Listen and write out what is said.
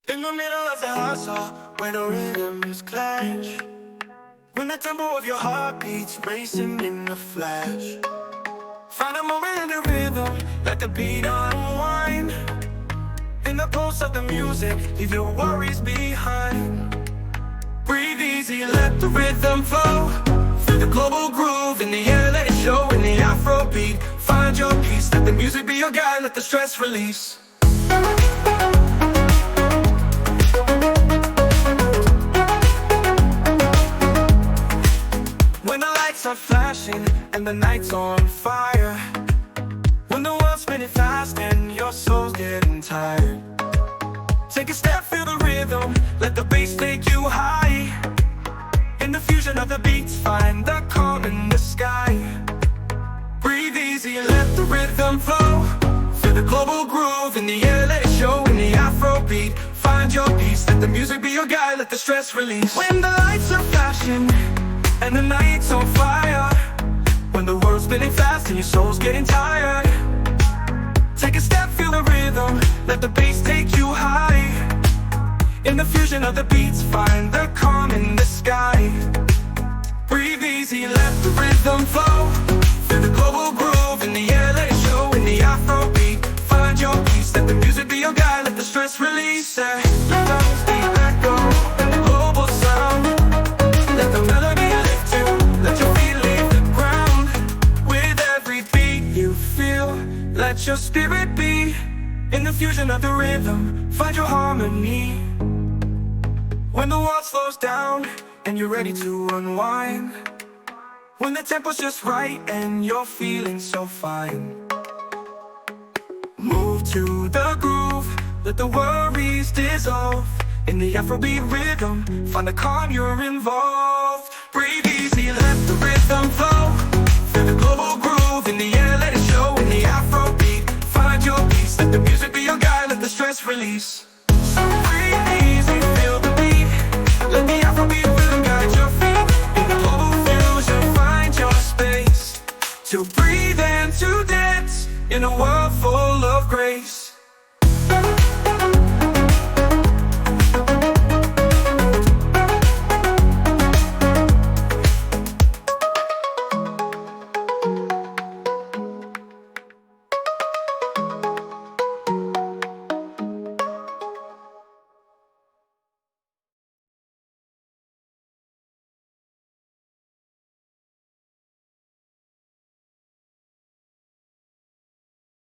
In the middle of the hustle, where the rhythms clash, when the tempo of your heart beats racing in a flash, find a moment in the rhythm, let the beat unwind. In the pulse of the music, leave your worries behind. Breathe easy, let the rhythm flow. Feel the global groove in the air, let it show in the Afrobeat. Find your peace, let the music be your guide, let the stress release. When the lights are flashing and the night's on fire, when the world's spinning fast and your soul's getting tired, take a step, feel the rhythm, let the bass take you high. In the fusion of the beats, find the calm in the sky. Breathe easy, let the rhythm flow. Feel the global groove in the air, let it show in the Afrobeat. Find your peace, let the music be your guide, let the stress release. When the lights are flashing and the night's on fire, when the world's spinning fast and your soul's getting tired, take a step, feel the rhythm, let the bass take you high. In the fusion of the beats, find the calm in the sky. Breathe easy, let the rhythm flow. Feel the global groove in the air, let it show in the Afrobeat. Find your peace, let the music be your guide, let the stress release. Let the beat echo in the global sound. Let the melody lift you, let your feet leave the ground. With every beat you feel, let your spirit be. In the fusion of the rhythm, find your harmony. When the world slows down and you're ready to unwind, when the tempo's just right and you're feeling so fine, move to the groove, let the worries dissolve. In the Afrobeat rhythm, find the calm, you're involved. Breathe easy, let the rhythm flow. Feel the global groove in the air, let it show in the Afrobeat. Find your peace, let the music be your guide, let the stress release. So breathe easy, feel the beat, let the Afrobeat rhythm guide your feet. In the global fusion, find your space to breathe and to dance in a world full of grace.